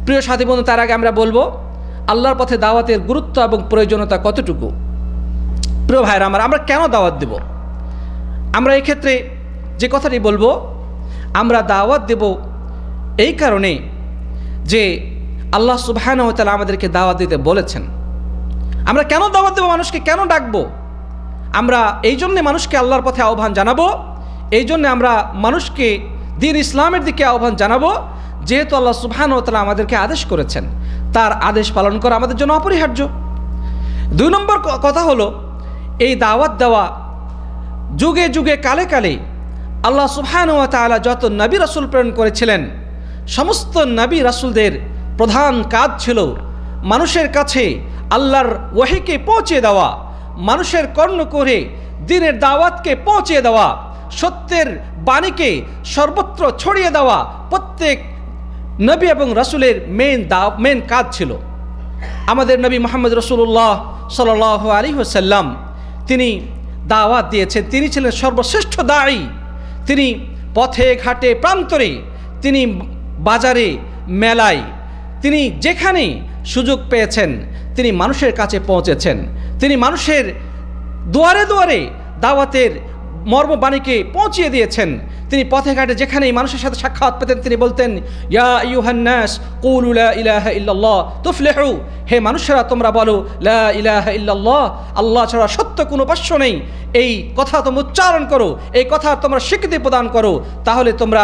প্রিয় সাথী বন্ধু, তার আগে আমরা বলবো আল্লাহর পথে দাওয়াতের গুরুত্ব এবং প্রয়োজনীয়তা কতটুকু। প্রিয় ভাইরা আমার, আমরা কেন দাওয়াত দেব? আমরা এই ক্ষেত্রে যে কথাটি বলবো, আমরা দাওয়াত দেব এই কারণে যে আল্লাহ সুবহানাহু ওয়া তাআলা আমাদেরকে দাওয়াত দিতে বলেছেন। আমরা কেন দাওয়াত দেব? মানুষকে কেন ডাকবো? আমরা এই জন্যে মানুষকে আল্লাহর পথে আহ্বান জানাবো, এই জন্যে আমরা মানুষকে দ্বীন ইসলামের দিকে আহ্বান জানাবো, যেহেতু আল্লাহ সুবহানাহু ওয়া তাআলা আমাদেরকে আদেশ করেছেন। তার আদেশ পালন করা আমাদের জন্য অপরিহার্য। 2 নম্বর কথা হলো, এই দাওয়াত দেওয়া যুগে যুগে কালে কালে আল্লাহ সুবহানাহু ওয়া তাআলা যত নবী রাসূল প্রেরণ করেছিলেন, সমস্ত নবী রাসূলদের প্রধান কাজ ছিল মানুষের কাছে আল্লাহর ওহীকে পৌঁছে দেওয়া, মানুষের কর্ণ করে দ্বীনের দাওয়াতকে পৌঁছে দেওয়া, সত্যের বাণীকে সর্বত্র ছড়িয়ে দেওয়া প্রত্যেক নবী এবং রাসূলের মেন কাজ ছিল। আমাদের নবী মুহাম্মদ রাসূলুল্লাহ সাল্লাল্লাহু আলাইহি ওয়াসাল্লাম তিনি দাওয়াত দিয়েছেন। তিনি ছিলেন সর্বশ্রেষ্ঠ দাঈ। তিনি পথে ঘাটে প্রান্তরে, তিনি বাজারে মেলায়, তিনি যেখানে সুযোগ পেয়েছেন তিনি মানুষের কাছে পৌঁছেছেন। তিনি মানুষের দুয়ারে দুয়ারে দাওয়াতের মর্মবাণীকে পৌঁছিয়ে দিয়েছেন। তিনি পথে ঘাটে যেখানেই মানুষের সাথে সাক্ষাৎ পেতেন তিনি বলতেন, ইয়া আইয়ুহান নাস কুলু লা ইলাহা ইল্লাল্লাহ তুফলিহু, হে মানুষেরা তোমরা বলো লা ইলাহা ইল্লাল্লাহ, আল্লাহ ছাড়া সত্য কোনো উপাস্য নেই। এই কথা তোমরা উচ্চারণ করো, এই কথা তোমরা স্বীকৃতি প্রদান করো, তাহলে তোমরা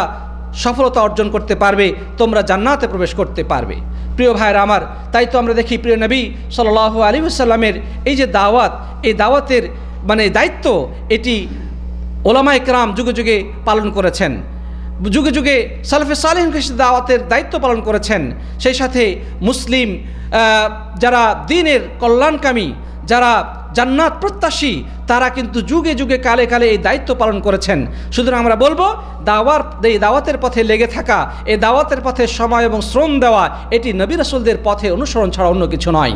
সফলতা অর্জন করতে পারবে, তোমরা জান্নাতে প্রবেশ করতে পারবে। প্রিয় ভাইরা আমার, তাই তো আমরা দেখি প্রিয় নবী সাল্লাল্লাহু আলাইহি ওয়াসাল্লামের এই যে দাওয়াত, এই দাওয়াতের দায়িত্ব এটি ওলামায়ে কেরাম যুগে যুগে পালন করেছেন, যুগে যুগে সালাফে সালেহিন দাওয়াতের দায়িত্ব পালন করেছেন। সেই সাথে মুসলিম যারা দ্বীনের কল্যাণকামী, যারা জান্নাত প্রত্যাশী, তারা কিন্তু যুগে যুগে কালে কালে এই দায়িত্ব পালন করেছেন। সুতরাং আমরা বলবো এই দাওয়াতের পথে লেগে থাকা, এই দাওয়াতের পথে সময় এবং শ্রম দেওয়া, এটি নবী রাসূলদের পথে অনুসরণ ছাড়া অন্য কিছু নয়।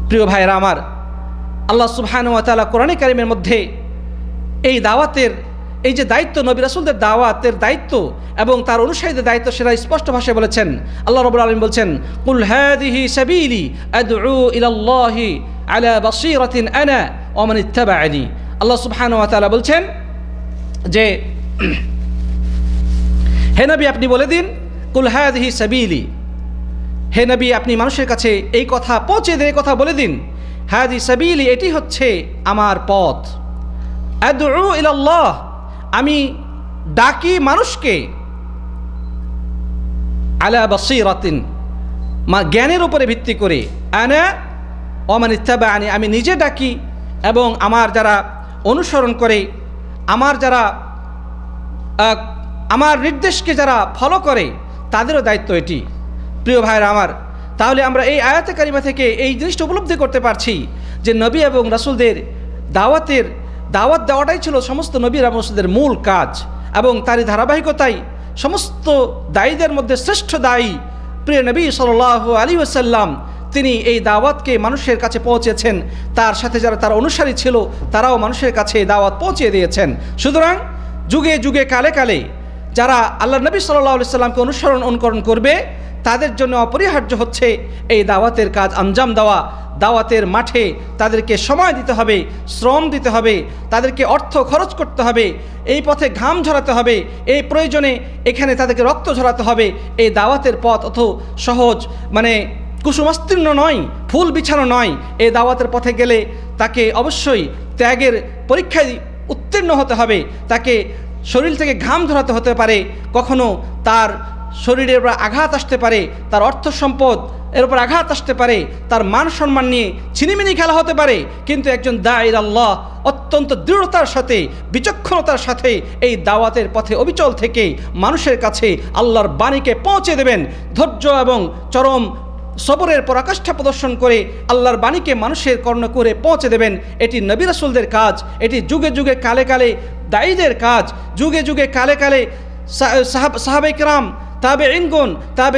প্রিয় ভাইরা আমার, আল্লাহ সুবহানাহু ওয়া তাআলা কোরআনে কারীমের মধ্যে এই দাওয়াতের এই যে দায়িত্ব, নবী রাসূলদের দাওয়াতের দায়িত্ব এবং তার অনুসারীদের দায়িত্ব, সেটা স্পষ্ট ভাষায় বলেছেন। আল্লাহ রাব্বুল আলামিন বলছেন, কুল হাযিহি সাবিলি আদউ ইলাল্লাহি আলা বাসীরাতিন আনা ওয়া মান ইত্তাবা'আনি। আল্লাহ সুবহানাহু ওয়া তাআলা বলছেন যে, হে নবী আপনি বলে দিন, কুল হাযিহি সাবিলি, হে নবী আপনি মানুষের কাছে এই কথা পৌঁছে দিন, এই কথা বলে দিন, হাযিহি সাবিলি, এটি হচ্ছে আমার পথ, আদউ ইলাল্লাহ, আমি ডাকি মানুষকে, আলা বাসীরাতিন, জ্ঞানের উপরে ভিত্তি করে, আনা ওয়া মান ইত্তাবা'আনি, আমি নিজে ডাকি এবং আমার যারা অনুসরণ করে, আমার নির্দেশকে যারা ফলো করে তাদেরও দায়িত্ব এটি। প্রিয় ভাইরা আমার, তাহলে আমরা এই আয়াতে কারিমা থেকে এই জিনিসটা উপলব্ধি করতে পারছি যে নবী এবং রাসূলদের দাওয়াত দেওয়াটাই ছিল সমস্ত নবী এবং রাসূলদের মূল কাজ, এবং তারই ধারাবাহিকতায় সমস্ত দায়ীদের মধ্যে শ্রেষ্ঠ দায়ী প্রিয় নবী সাল্লাল্লাহু আলাইহি ওয়াসাল্লাম, তিনি এই দাওয়াতকে মানুষের কাছে পৌঁছেছেন। তার সাথে যারা তার অনুসারী ছিল তারাও মানুষের কাছে এই দাওয়াত পৌঁছে দিয়েছেন। সুতরাং যুগে যুগে কালে কালে যারা আল্লাহ নবী সাল্লাল্লাহু আলাইহি ওয়াসাল্লামকে অনুকরণ করবে তাদের জন্য অপরিহার্য হচ্ছে এই দাওয়াতের কাজ আঞ্জাম দেওয়া। দাওয়াতের মাঠে তাদেরকে সময় দিতে হবে, শ্রম দিতে হবে, তাদেরকে অর্থ খরচ করতে হবে, এই পথে ঘাম ঝরাতে হবে, এই প্রয়োজনে এখানে তাদেরকে রক্ত ঝরাতে হবে। এই দাওয়াতের পথ অত সহজ কুসুমাস্তীর্ণ নয়, ফুল বিছানো নয়। এই দাওয়াতের পথে গেলে তাকে অবশ্যই ত্যাগের পরীক্ষায় উত্তীর্ণ হতে হবে, তাকে শরীর থেকে ঘাম ঝরাতে হতে পারে, কখনো তার শরীরের উপর আঘাত আসতে পারে, তার অর্থ সম্পদ এর উপর আঘাত আসতে পারে, তার মান সম্মান নিয়ে ছিনিমিনি খেলা হতে পারে, কিন্তু একজন দাঈর আল্লাহ অত্যন্ত দৃঢ়তার সাথে, বিচক্ষণতার সাথে এই দাওয়াতের পথে অবিচল থেকে মানুষের কাছে আল্লাহর বাণীকে পৌঁছে দেবেন। ধৈর্য এবং চরম সবরের পরাকাষ্ঠা প্রদর্শন করে আল্লাহর বাণীকে মানুষের কর্ণ করে পৌঁছে দেবেন। এটি নবী রাসূলদের কাজ, এটি যুগে যুগে কালে কালে দায়ীদের কাজ, যুগে যুগে কালে কালে সাহাবায়ে কেরাম, তাবেঈনগণ,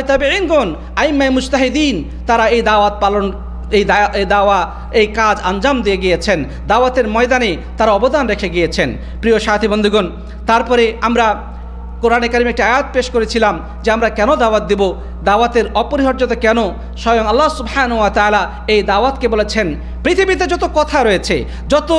তাবেঈনগণ, আইম্মায়ে মুজতাহিদিন, তারা এই দাওয়াত পালন, এই কাজ আঞ্জাম দিয়ে গিয়েছেন। দাওয়াতের ময়দানে তারা অবদান রেখে গিয়েছেন। প্রিয় সাথী বন্ধুগণ, তারপরে আমরা কোরআনে কারিমে একটি আয়াত পেশ করেছিলাম যে আমরা কেন দাওয়াত দেব, দাওয়াতের অপরিহার্যতা কেন। স্বয়ং আল্লাহ সুবহানাহু ওয়া তাআলা এই দাওয়াতকে বলেছেন, পৃথিবীতে যত কথা রয়েছে, যত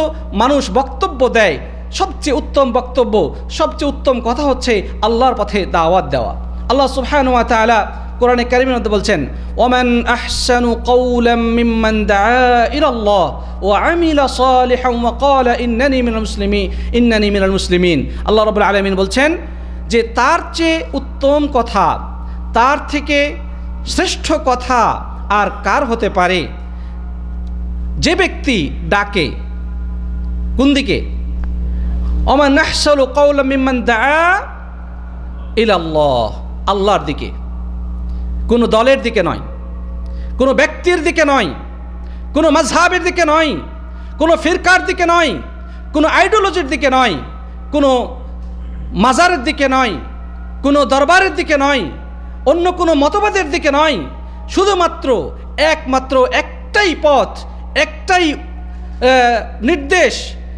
মানুষ বক্তব্য দেয়, সবচেয়ে উত্তম বক্তব্য, সবচেয়ে উত্তম কথা হচ্ছে আল্লাহর পথে দাওয়াত দেওয়া। আল্লাহ সুবহানাহু ওয়া তাআলা কোরআনে কারিমের মধ্যে বলছেন, ওমান আহসানু কওলাম মিম্মান দাআ ইলাল্লাহ ওয়া আমিলা সালিহান ওয়া ক্বালা ইন্নানি মিনাল মুসলিমিন। আল্লাহ রাব্বুল আলামিন বলছেন যে তার চেয়ে উত্তম কথা, তার থেকে শ্রেষ্ঠ কথা আর কার হতে পারে, যে ব্যক্তি ডাকে কোন দিকে, ওমান আহসানু কওলাম মিম্মান দাআ ইলাল্লাহ, আল্লাহর দিকে, কোনো দলের দিকে নয়, কোনো ব্যক্তির দিকে নয়, কোনো মাযহাবের দিকে নয়, কোনো ফিরকার দিকে নয়, কোনো আইডিওলজির দিকে নয়, কোনো মাজারের দিকে নয়, কোনো দরবারের দিকে নয়, অন্য কোনো মতবাদের দিকে নয়, শুধুমাত্র একমাত্র একটাই পথ, একটাই নির্দেশ,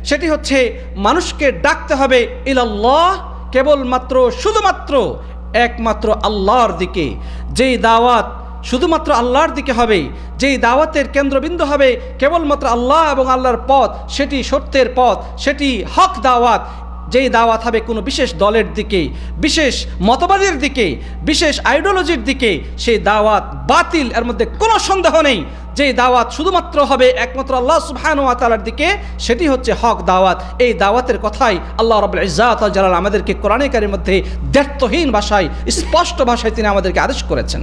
সেটি হচ্ছে মানুষকে ডাকতে হবে ইলাল্লাহ, কেবলমাত্র শুধুমাত্র একমাত্র আল্লাহর দিকে। যেই দাওয়াত শুধুমাত্র আল্লাহর দিকে হবে, যেই দাওয়াতের কেন্দ্রবিন্দু হবে কেবলমাত্র আল্লাহ এবং আল্লাহর পথ, সেটি সত্যের পথ, সেটি হক দাওয়াত। যেই দাওয়াত হবে কোনো বিশেষ দলের দিকে, বিশেষ মতবাদের দিকে, বিশেষ আইডিওলজির দিকে, সেই দাওয়াত বাতিল, এর মধ্যে কোনো সন্দেহ নেই। যেই দাওয়াত শুধুমাত্র হবে একমাত্র আল্লাহ সুবহানাহু ওয়া তাআলার দিকে, সেটি হচ্ছে হক দাওয়াত। এই দাওয়াতের কথাই আল্লাহ রাব্বুল ইজ্জাত ওয়াল জালাল আমাদেরকে কোরআনে কারীমের মধ্যে দ্ব্যর্থহীন ভাষায়, স্পষ্ট ভাষায় তিনি আমাদেরকে আদেশ করেছেন।